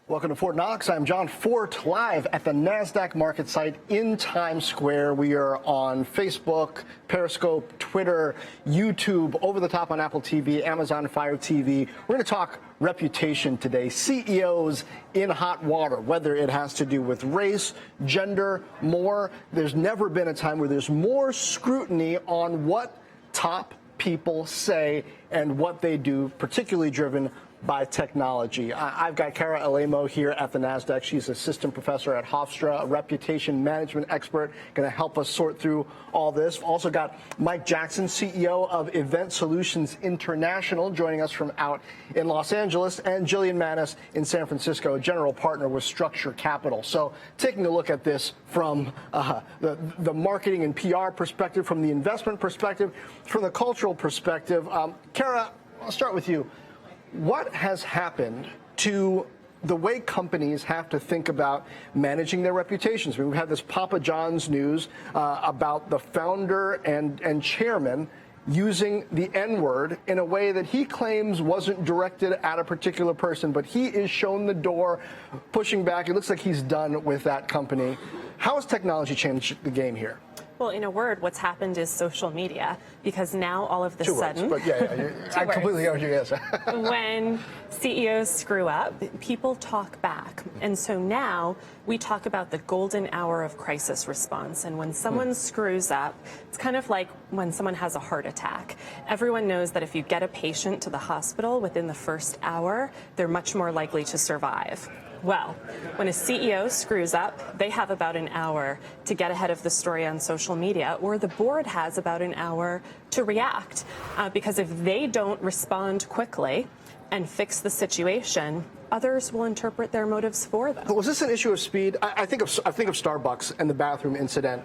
Welcome to Fort Knox. I'm John Fortt, live at the NASDAQ market site in Times Square. We are on Facebook, Periscope, Twitter, YouTube, over the top on Apple TV, Amazon Fire TV. We're going to talk reputation today. CEOs in hot water, whether it has to do with race, gender, more. There's never been a time where there's more scrutiny on what top people say and what they do, particularly driven by technology. I've got Cara Alamo here at the NASDAQ. She's assistant professor at Hofstra, a reputation management expert, going to help us sort through all this. Also got Mike Jackson, CEO of Event Solutions International, joining us from out in Los Angeles, and Jillian Manis in San Francisco, a general partner with Structure Capital. So taking a look at this from the marketing and PR perspective, from the investment perspective, from the cultural perspective. Cara, I'll start with you. What has happened to the way companies have to think about managing their reputations? I mean, we've had this Papa John's news about the founder and chairman using the N-word in a way that he claims wasn't directed at a particular person, but he is shown the door, pushing back. It looks like he's done with that company. How has technology changed the game here? Well, in a word, what's happened is social media, because now all of the sudden, words, but I completely get what you're saying. When CEOs screw up, people talk back. And so now we talk about the golden hour of crisis response. And when someone screws up, it's kind of like when someone has a heart attack. Everyone knows that if you get a patient to the hospital within the first hour, they're much more likely to survive. Well, when a CEO screws up, they have about an hour to get ahead of the story on social media, or the board has about an hour to react. Because if they don't respond quickly and fix the situation, others will interpret their motives for them. Was this an issue of speed? I think of Starbucks and the bathroom incident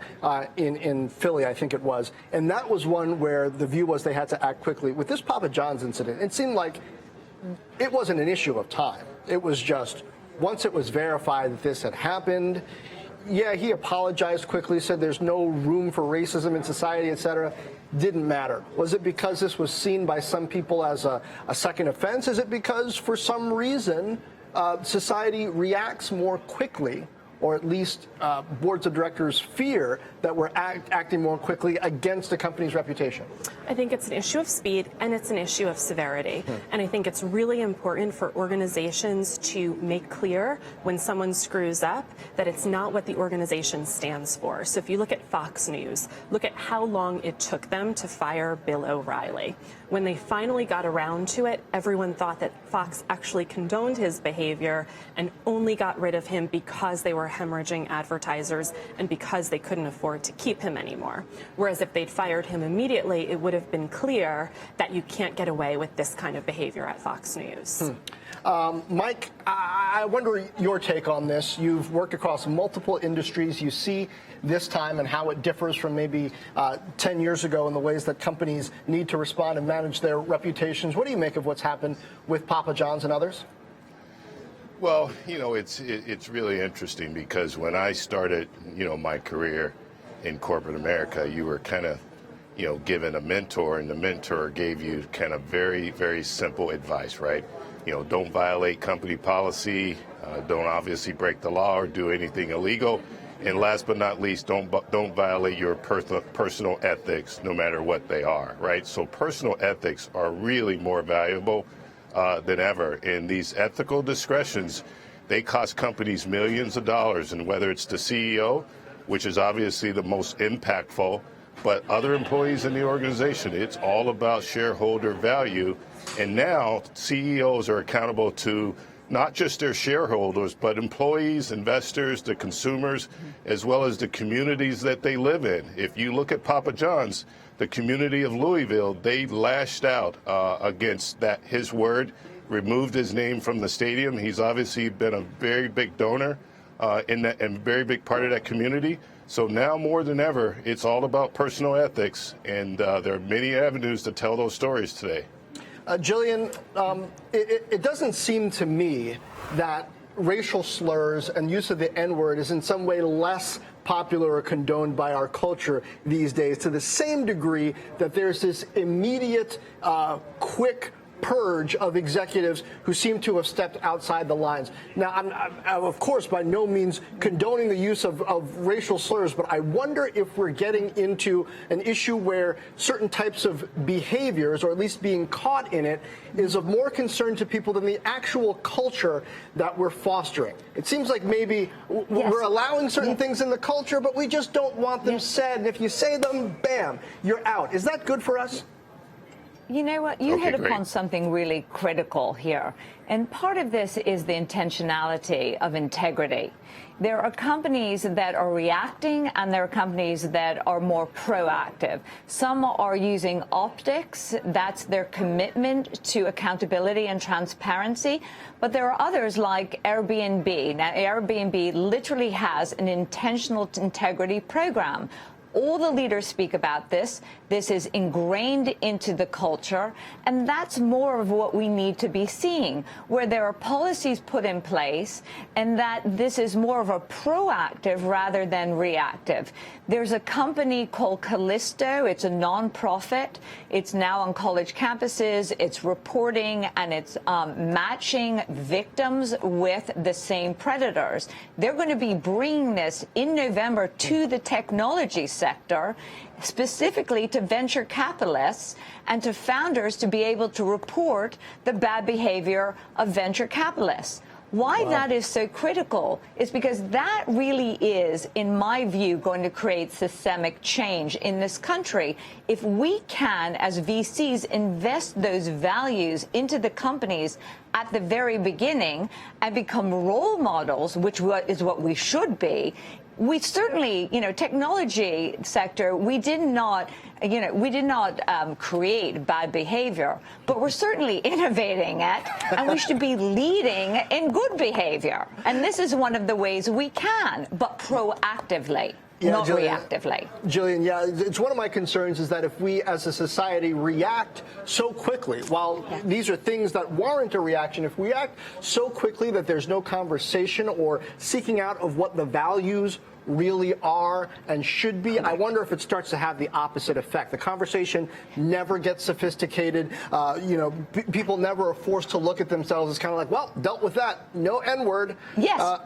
in Philly, I think it was. And that was one where the view was they had to act quickly. With this Papa John's incident, it seemed like it wasn't an issue of time. It was just, once it was verified that this had happened, yeah, he apologized quickly, said there's no room for racism in society, etc. Didn't matter. Was it because this was seen by some people as a second offense? Is it because, for some reason, society reacts more quickly, or at least boards of directors fear that we're acting more quickly against a company's reputation? I think it's an issue of speed, and it's an issue of severity. And I think it's really important for organizations to make clear when someone screws up that it's not what the organization stands for. So if you look at Fox News, look at how long it took them to fire Bill O'Reilly. When they finally got around to it, everyone thought that Fox actually condoned his behavior and only got rid of him because they were hemorrhaging advertisers and because they couldn't afford to keep him anymore. Whereas if they'd fired him immediately, it would have been clear that you can't get away with this kind of behavior at Fox News. Mike, I wonder your take on this. You've worked across multiple industries. You see this time and how it differs from maybe 10 years ago in the ways that companies need to respond and manage their reputations. What do you make of what's happened with Papa John's and others? Well, it's really interesting because when I started, my career in corporate America, you were kind of, given a mentor, and the mentor gave you kind of very, very simple advice, right? Don't violate company policy, don't obviously break the law or do anything illegal, and last but not least, don't violate your personal ethics, no matter what they are, right? So personal ethics are really more valuable than ever. And these ethical discretions, they cost companies millions of dollars. And whether it's the CEO, which is obviously the most impactful, but other employees in the organization, it's all about shareholder value. And now CEOs are accountable to not just their shareholders, but employees, investors, the consumers, as well as the communities that they live in. If you look at Papa John's, the community of Louisville, they lashed out against that. His word, removed his name from the stadium. He's obviously been a very big donor and very big part of that community. So now more than ever, it's all about personal ethics, and there are many avenues to tell those stories today. Jillian, it doesn't seem to me that racial slurs and use of the N-word is in some way less popular or condoned by our culture these days, to the same degree that there's this immediate, quick purge of executives who seem to have stepped outside the lines. Now, I'm of course, by no means condoning the use of racial slurs, but I wonder if we're getting into an issue where certain types of behaviors, or at least being caught in it, is of more concern to people than the actual culture that we're fostering. It seems like maybe we're allowing certain things in the culture, but we just don't want them said. And if you say them, bam, you're out. Is that good for us? You know what? You hit upon something really critical here. And part of this is the intentionality of integrity. There are companies that are reacting, and there are companies that are more proactive. Some are using optics. That's their commitment to accountability and transparency. But there are others like Airbnb. Now, Airbnb literally has an intentional integrity program. All the leaders speak about this. This is ingrained into the culture, and that's more of what we need to be seeing, where there are policies put in place, and that this is more of a proactive rather than reactive. There's a company called Callisto. It's a nonprofit. It's now on college campuses. It's reporting, and it's matching victims with the same predators. They're going to be bringing this in November to the technology sector, specifically to venture capitalists and to founders to be able to report the bad behavior of venture capitalists. Why that is so critical is because that really is, in my view, going to create systemic change in this country. If we can, as VCs, invest those values into the companies at the very beginning and become role models, which is what we should be, we certainly, technology sector, we did not create bad behavior, but we're certainly innovating it, and we should be leading in good behavior. And this is one of the ways we can, but proactively. Not reactively. Gillian, it's one of my concerns is that if we as a society react so quickly, while these are things that warrant a reaction, if we react so quickly that there's no conversation or seeking out of what the values really are and should be, I wonder if it starts to have the opposite effect. The conversation never gets sophisticated. People never are forced to look at themselves as kind of like, well, dealt with that. No N-word. Yes.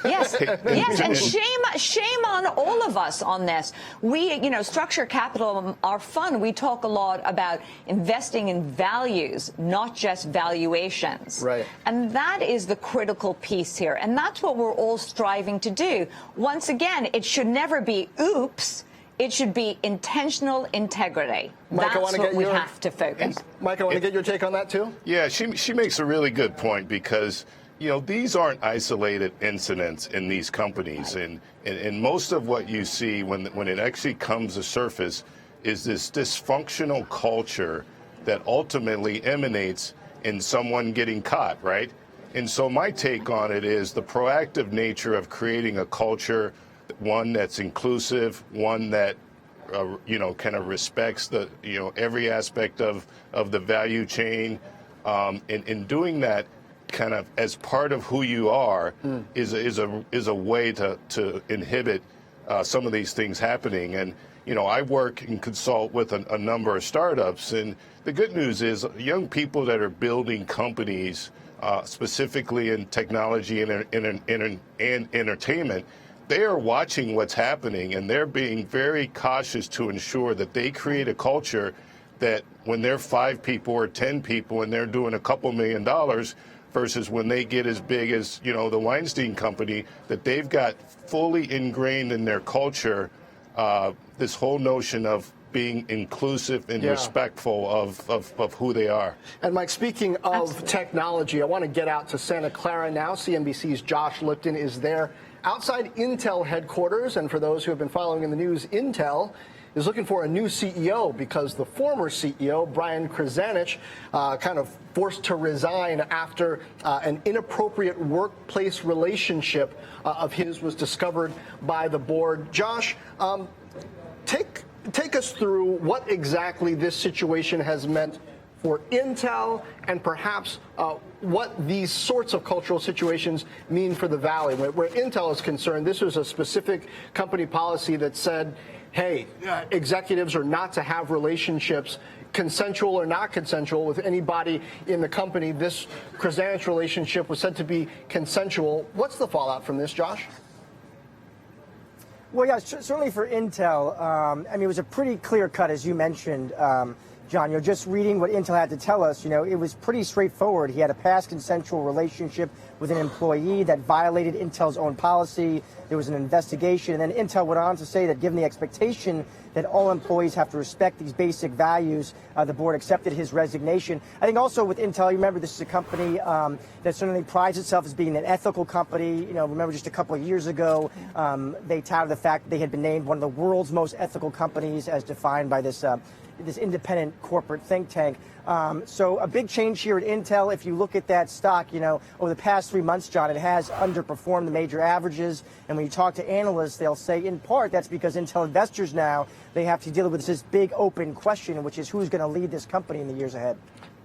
Yes, and shame on all of us on this. We, structure capital, our fund, we talk a lot about investing in values, not just valuations. Right. And that is the critical piece here. And that's what we're all striving to do. Once again, it should never be oops. It should be intentional integrity. Mike, that's what we have to focus. Mike, I want to get your take on that, too. Yeah, she makes a really good point because these aren't isolated incidents in these companies. And most of what you see when it actually comes to surface is this dysfunctional culture that ultimately emanates in someone getting caught, right? And so my take on it is the proactive nature of creating a culture, one that's inclusive, one that kind of respects the every aspect of the value chain. In doing that, kind of as part of who you are is a way to inhibit some of these things happening. And I work and consult with a number of startups, and the good news is young people that are building companies specifically in technology and entertainment, they are watching what's happening, and they're being very cautious to ensure that they create a culture that when they're 5 people or 10 people and they're doing a couple $1 million versus when they get as big as, the Weinstein Company, that they've got fully ingrained in their culture this whole notion of being inclusive and respectful of who they are. And Mike, speaking of technology, I want to get out to Santa Clara now. CNBC's Josh Lipton is there outside Intel headquarters. And for those who have been following in the news, Intel is looking for a new CEO because the former CEO, Brian Krzanich, kind of forced to resign after an inappropriate workplace relationship of his was discovered by the board. Josh, take us through what exactly this situation has meant for Intel and perhaps what these sorts of cultural situations mean for the Valley. Where Intel is concerned, this was a specific company policy that said hey, executives are not to have relationships, consensual or not consensual, with anybody in the company. This Krasanich relationship was said to be consensual. What's the fallout from this, Josh? Well, yeah, certainly for Intel. I mean, it was a pretty clear cut, as you mentioned, John. Just reading what Intel had to tell us, it was pretty straightforward. He had a past consensual relationship with an employee that violated Intel's own policy. There was an investigation, and then Intel went on to say that given the expectation that all employees have to respect these basic values, the board accepted his resignation. I think also with Intel, you remember this is a company that certainly prides itself as being an ethical company. Remember just a couple of years ago, they touted the fact that they had been named one of the world's most ethical companies as defined by this independent corporate think tank. So a big change here at Intel. If you look at that stock, over the past 3 months, John, it has underperformed the major averages. And when you talk to analysts, they'll say in part that's because Intel investors now, they have to deal with this big open question, which is who's going to lead this company in the years ahead.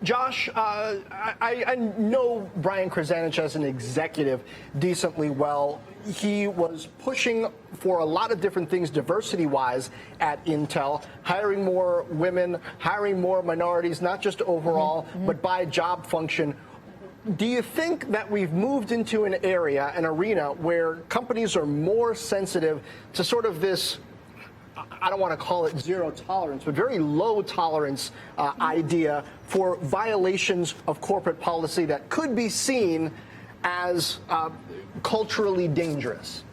Josh, I know Brian Krasanich as an executive decently well. He was pushing for a lot of different things diversity-wise at Intel, hiring more women, hiring more minorities, not just overall, but by job function. Do you think that we've moved into an area, an arena, where companies are more sensitive to sort of this, I don't want to call it zero tolerance, but very low tolerance idea for violations of corporate policy that could be seen as culturally dangerous?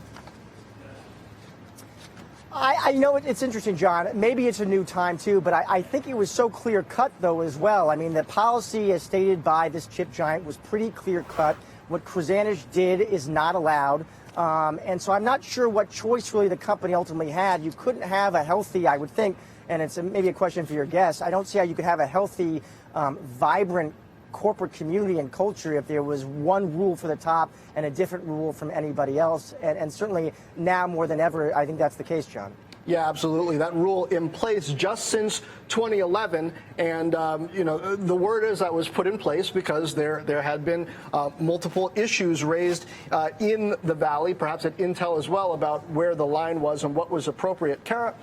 I know it's interesting, John. Maybe it's a new time, too, but I think it was so clear-cut, though, as well. I mean, the policy as stated by this chip giant was pretty clear-cut. What Krasanich did is not allowed. And so I'm not sure what choice really the company ultimately had. You couldn't have a healthy, I would think, and it's maybe a question for your guests, I don't see how you could have a healthy, vibrant corporate community and culture if there was one rule for the top and a different rule from anybody else. And certainly now more than ever, I think that's the case, John. Yeah, absolutely. That rule in place just since 2011, and the word is that was put in place because there had been multiple issues raised in the Valley, perhaps at Intel as well, about where the line was and what was appropriate. Kara,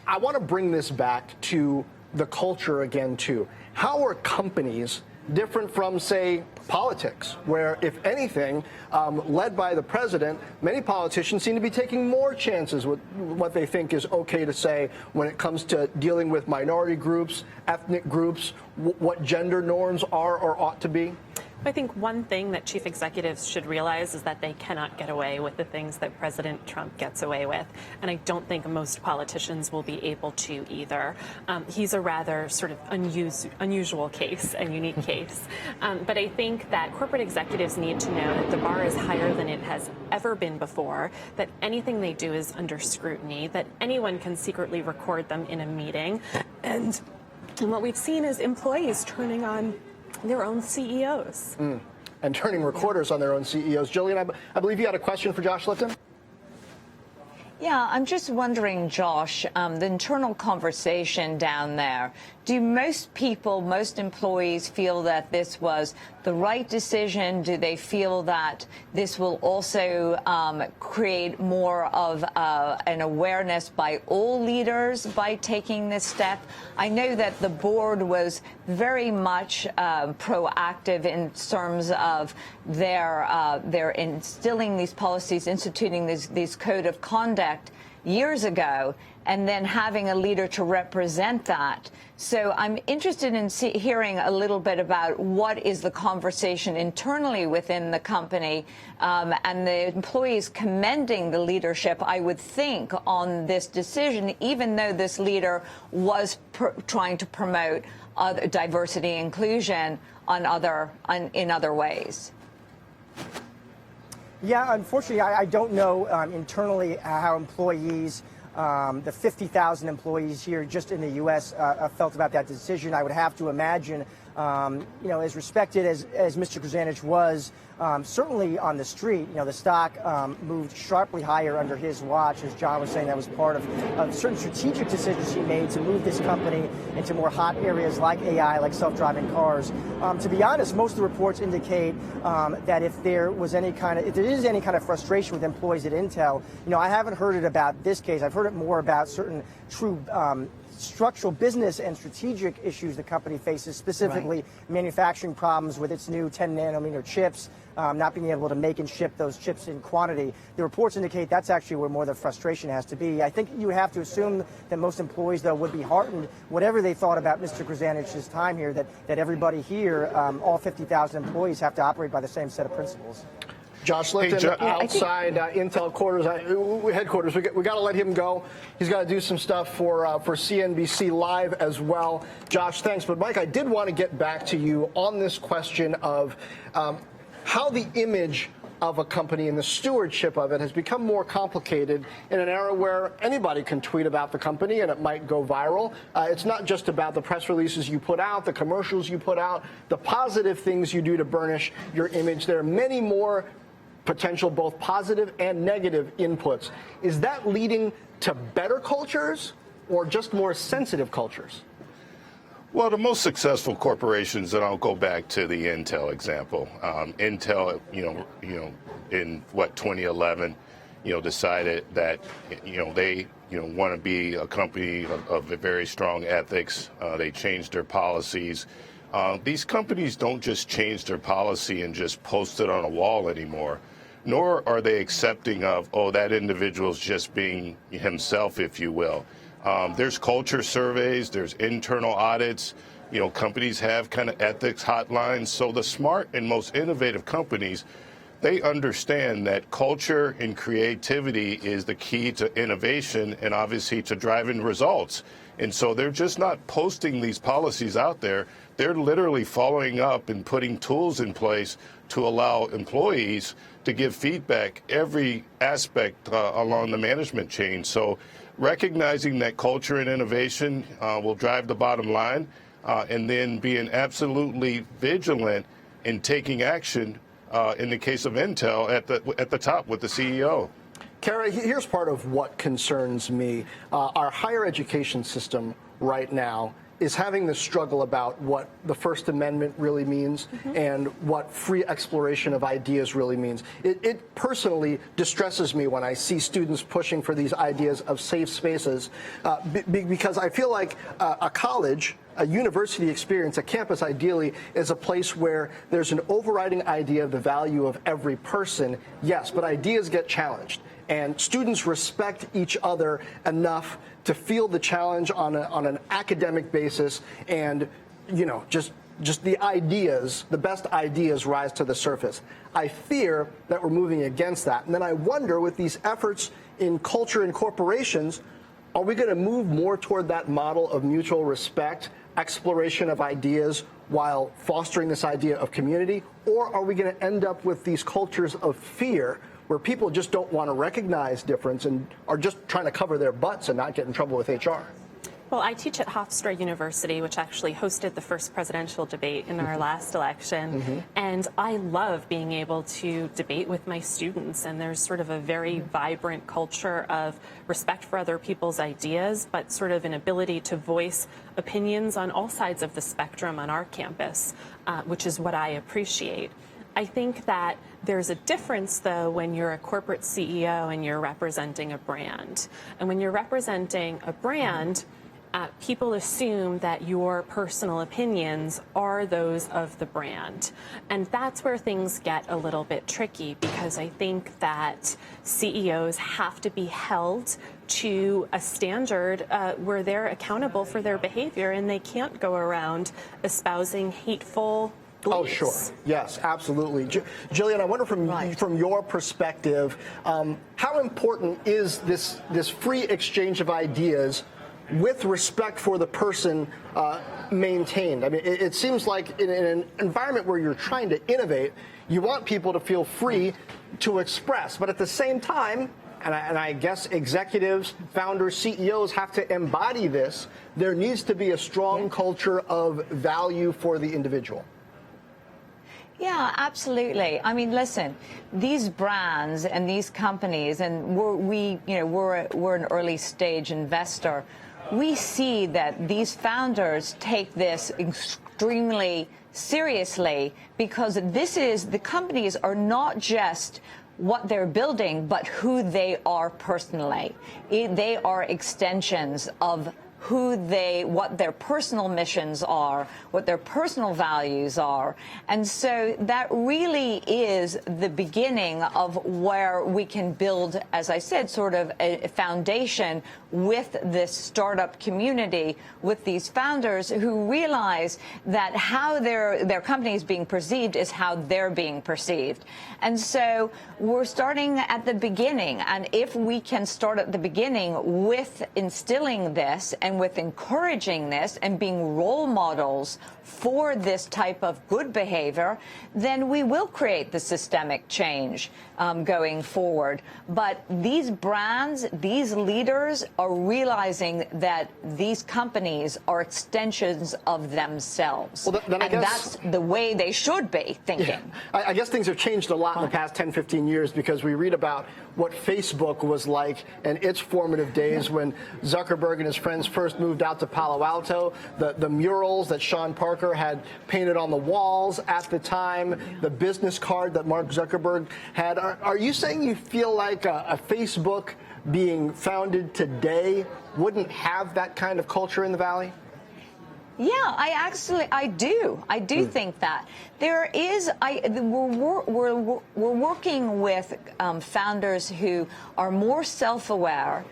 I want to bring this back to the culture again, too. How are companies different from, say, politics, where, if anything, led by the president, many politicians seem to be taking more chances with what they think is okay to say when it comes to dealing with minority groups, ethnic groups, what gender norms are or ought to be? I think one thing that chief executives should realize is that they cannot get away with the things that President Trump gets away with. And I don't think most politicians will be able to either. He's a rather sort of unusual case, a unique case. But I think that corporate executives need to know that the bar is higher than it has ever been before, that anything they do is under scrutiny, that anyone can secretly record them in a meeting. And what we've seen is employees turning on their own CEOs. And turning recorders on their own CEOs. Jillian, I believe you had a question for Josh Lipton? Yeah, I'm just wondering, Josh, the internal conversation down there, do most people, most employees feel that this was the right decision? Do they feel that this will also create more of an awareness by all leaders by taking this step? I know that the board was very much proactive in terms of their instilling these policies, instituting these code of conduct years ago, and then having a leader to represent that. So I'm interested in hearing a little bit about what is the conversation internally within the company, and the employees commending the leadership, I would think, on this decision, even though this leader was trying to promote diversity inclusion in other ways. Yeah, unfortunately, I don't know internally how employees, the 50,000 employees here just in the U.S. Felt about that decision. I would have to imagine As respected as Mr. Kucinich was, certainly on the street, the stock moved sharply higher under his watch. As John was saying, that was part of certain strategic decisions he made to move this company into more hot areas like AI, like self-driving cars. To be honest, most of the reports indicate that if there is any kind of frustration with employees at Intel, I haven't heard it about this case. I've heard it more about certain true structural business and strategic issues the company faces, specifically manufacturing problems with its new 10 nanometer chips, not being able to make and ship those chips in quantity. The reports indicate that's actually where more of the frustration has to be. I think you have to assume that most employees, though, would be heartened, whatever they thought about Mr. Kruzanich's time here, that everybody here, all 50,000 employees, have to operate by the same set of principles. Josh Lipton, outside Intel headquarters. We got to let him go. He's got to do some stuff for CNBC Live as well. Josh, thanks. But Mike, I did want to get back to you on this question of how the image of a company and the stewardship of it has become more complicated in an era where anybody can tweet about the company and it might go viral. It's not just about the press releases you put out, the commercials you put out, the positive things you do to burnish your image. There are many more potential both positive and negative inputs. Is that leading to better cultures or just more sensitive cultures? Well, the most successful corporations, and I'll go back to the Intel example. Intel, in 2011, decided that, they, want to be a company of a very strong ethics. They changed their policies. These companies don't just change their policy and just post it on a wall anymore, nor are they accepting of, that individual's just being himself, if you will. There's culture surveys, there's internal audits. Companies have kind of ethics hotlines. So the smart and most innovative companies, they understand that culture and creativity is the key to innovation and obviously to driving results. And so they're just not posting these policies out there. They're literally following up and putting tools in place to allow employees to give feedback every aspect along the management chain. So recognizing that culture and innovation will drive the bottom line, and then being absolutely vigilant in taking action in the case of Intel at the top with the CEO. Kara, here's part of what concerns me. Our higher education system right now is having this struggle about what the First Amendment really means and what free exploration of ideas really means. It personally distresses me when I see students pushing for these ideas of safe spaces because I feel like a college, a university experience, a campus ideally is a place where there's an overriding idea of the value of every person, yes, but ideas get challenged. And students respect each other enough to feel the challenge on an academic basis, and just the ideas, the best ideas rise to the surface. I fear that we're moving against that. And then I wonder, with these efforts in culture and corporations, are we going to move more toward that model of mutual respect, exploration of ideas, while fostering this idea of community? Or are we going to end up with these cultures of fear, where people just don't want to recognize difference and are just trying to cover their butts and not get in trouble with HR? Well, I teach at Hofstra University, which actually hosted the first presidential debate in our last election. And I love being able to debate with my students. And there's sort of a very vibrant culture of respect for other people's ideas, but sort of an ability to voice opinions on all sides of the spectrum on our campus, which is what I appreciate. I think that there's a difference, though, when you're a corporate CEO and you're representing a brand. And when you're representing a brand, people assume that your personal opinions are those of the brand. And that's where things get a little bit tricky, because I think that CEOs have to be held to a standard where they're accountable for their behavior, and they can't go around espousing hateful beliefs. Oh, sure. Yes, absolutely. Jillian, I wonder from your perspective, how important is this free exchange of ideas with respect for the person maintained? I mean, it seems like in an environment where you're trying to innovate, you want people to feel free to express. But at the same time, and I guess executives, founders, CEOs have to embody this. There needs to be a strong culture of value for the individual. Yeah, absolutely. I mean, listen, these brands and these companies, and we're an early stage investor. We see that these founders take this extremely seriously, because the companies are not just what they're building, but who they are personally. They are extensions of what their personal missions are, what their personal values are. And so that really is the beginning of where we can build, as I said, sort of a foundation with this startup community, with these founders who realize that how their company is being perceived is how they're being perceived. And so we're starting at the beginning. And if we can start at the beginning with instilling this and with encouraging this and being role models for this type of good behavior, then we will create the systemic change going forward. But these brands, these leaders are realizing that these companies are extensions of themselves. Well, then and that's the way they should be thinking. Yeah. I guess things have changed a lot in the past 10, 15 years, because we read about what Facebook was like in its formative days when Zuckerberg and his friends first moved out to Palo Alto, the murals that Sean Parker had painted on the walls at the time, the business card that Mark Zuckerberg had. Are you saying you feel like a Facebook being founded today wouldn't have that kind of culture in the Valley? Yeah, I do think that there is. We're working with founders who are more self-aware.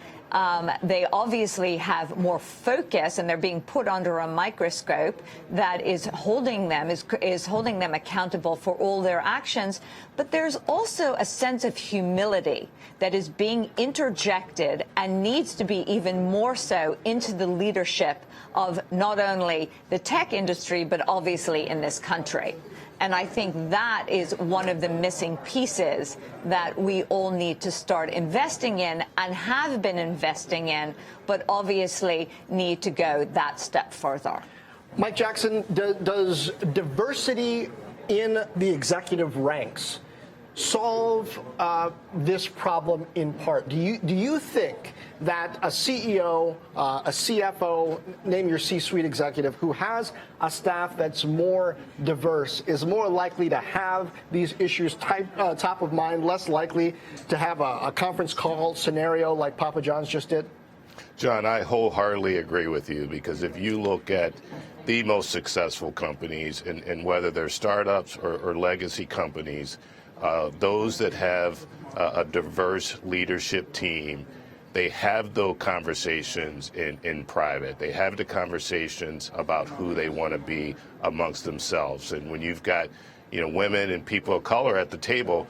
They obviously have more focus, and they're being put under a microscope that is holding them accountable for all their actions. But there's also a sense of humility that is being interjected and needs to be even more so into the leadership of not only the tech industry, but obviously in this country. And I think that is one of the missing pieces that we all need to start investing in and have been investing in, but obviously need to go that step further. Mike Jackson, does diversity in the executive ranks solve this problem in part? Do you think that a CEO, a CFO, name your C-suite executive, who has a staff that's more diverse is more likely to have these issues top of mind, less likely to have a conference call scenario like Papa John's just did? John, I wholeheartedly agree with you, because if you look at the most successful companies, and whether they're startups or legacy companies, those that have a diverse leadership team, they have those conversations in private. They have the conversations about who they want to be amongst themselves. And when you've got, women and people of color at the table,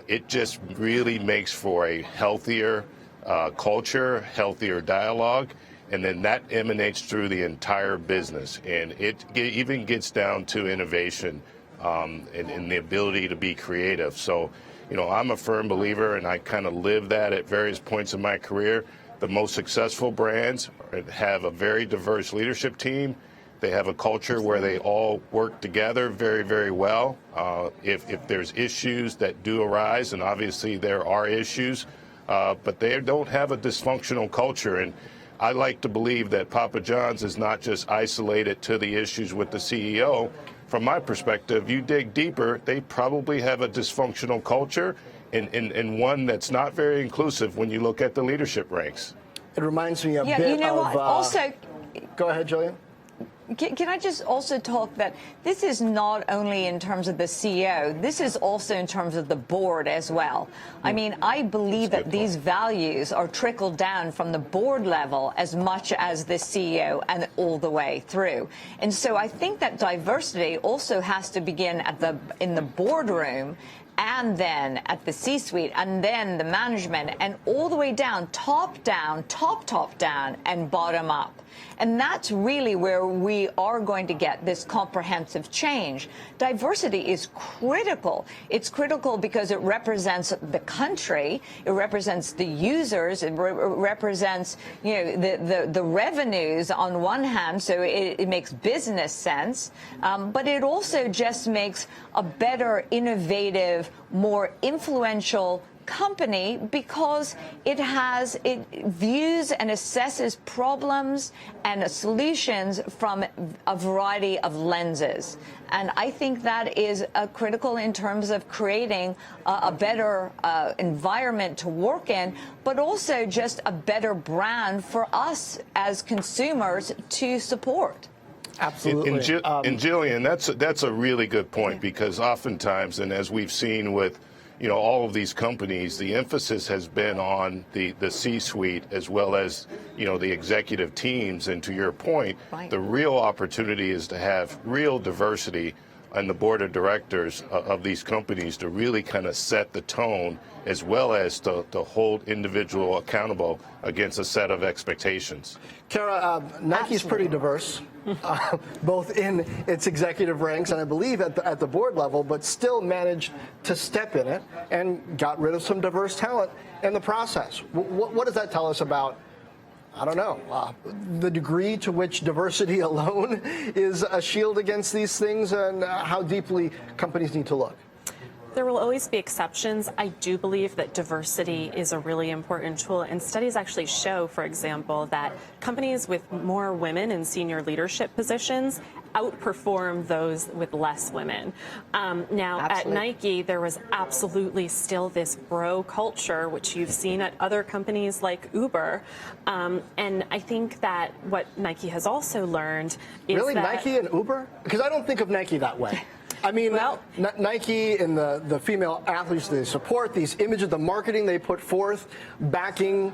it just really makes for a healthier culture, healthier dialogue. And then that emanates through the entire business. And it even gets down to innovation and the ability to be creative. So, I'm a firm believer, and I kind of live that at various points in my career. The most successful brands have a very diverse leadership team. They have a culture where they all work together very, very well. If there's issues that do arise, and obviously there are issues, but they don't have a dysfunctional culture. And I like to believe that Papa John's is not just isolated to the issues with the CEO. From my perspective, you dig deeper, they probably have a dysfunctional culture and one that's not very inclusive when you look at the leadership ranks. It reminds me a bit you know of... what? Also, go ahead, Jillian. Can I just also talk that this is not only in terms of the CEO, this is also in terms of the board as well. I mean, I believe that these values are trickled down from the board level as much as the CEO and all the way through. And so I think that diversity also has to begin in the boardroom and then at the C-suite, and then the management, and all the way down, top down, top down, and bottom up. And that's really where we are going to get this comprehensive change. Diversity is critical. It's critical because it represents the country, it represents the users, it represents, you know, the revenues on one hand, so it makes business sense, but it also just makes a better, innovative, more influential company because it views and assesses problems and solutions from a variety of lenses. And I think that is critical in terms of creating a better environment to work in, but also just a better brand for us as consumers to support. Absolutely. And Jillian, that's a really good point, because oftentimes, and as we've seen with, you know, all of these companies, the emphasis has been on the C-suite as well as, you know, the executive teams. And to your point, right, the real opportunity is to have real diversity on the board of directors of these companies to really kind of set the tone, as well as to hold individual accountable against a set of expectations. Kara, Nike's pretty diverse, both in its executive ranks and I believe at the board level, but still managed to step in it and got rid of some diverse talent in the process. What does that tell us about, I don't know, the degree to which diversity alone is a shield against these things, and how deeply companies need to look? There will always be exceptions. I do believe that diversity is a really important tool, and studies actually show, for example, that companies with more women in senior leadership positions outperform those with less women. Now, at Nike, there was absolutely still this bro culture, which you've seen at other companies like Uber. And I think that what Nike has also learned is really, that... Nike and Uber? Because I don't think of Nike that way. I mean, well, Nike and the female athletes they support, these images, the marketing they put forth, backing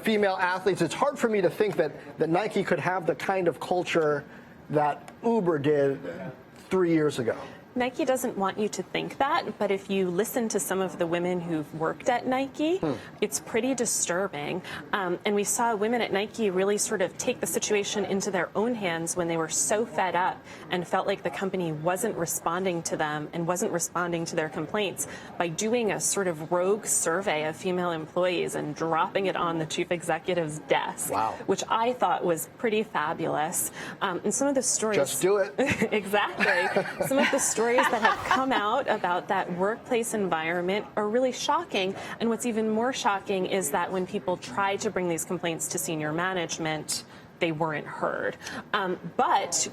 female athletes. It's hard for me to think that Nike could have the kind of culture that Uber did 3 years ago. Nike doesn't want you to think that, but if you listen to some of the women who've worked at Nike, it's pretty disturbing. And we saw women at Nike really sort of take the situation into their own hands when they were so fed up and felt like the company wasn't responding to them and wasn't responding to their complaints by doing a sort of rogue survey of female employees and dropping it on the chief executive's desk, wow, which I thought was pretty fabulous. And some of the stories... Just do it. Exactly. Some of the stories that have come out about that workplace environment are really shocking. And what's even more shocking is that when people try to bring these complaints to senior management, they weren't heard. But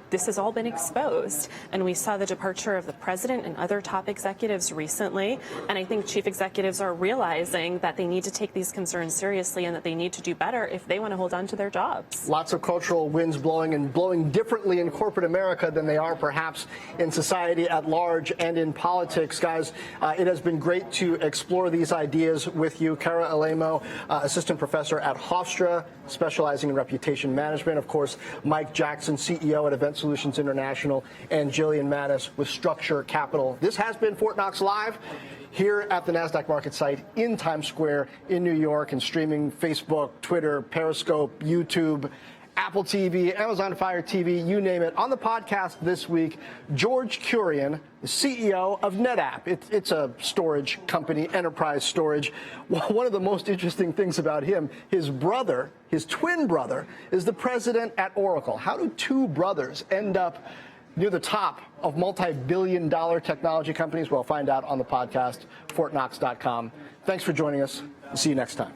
this has all been exposed. And we saw the departure of the president and other top executives recently. And I think chief executives are realizing that they need to take these concerns seriously and that they need to do better if they want to hold on to their jobs. Lots of cultural winds blowing, and blowing differently in corporate America than they are perhaps in society at large and in politics. Guys, it has been great to explore these ideas with you. Kara Alemo, assistant professor at Hofstra, specializing in reputation management. Of course, Mike Jackson, CEO at Event Solutions International, and Jillian Mattis with Structure Capital. This has been Fortt Knox Live here at the NASDAQ market site in Times Square in New York, and streaming Facebook, Twitter, Periscope, YouTube, Apple TV, Amazon Fire TV, you name it. On the podcast this week, George Kurian, the CEO of NetApp. It's a storage company, enterprise storage. One of the most interesting things about him, his brother, his twin brother, is the president at Oracle. How do two brothers end up near the top of multi-billion-dollar technology companies? Well, find out on the podcast, forttknox.com. Thanks for joining us. See you next time.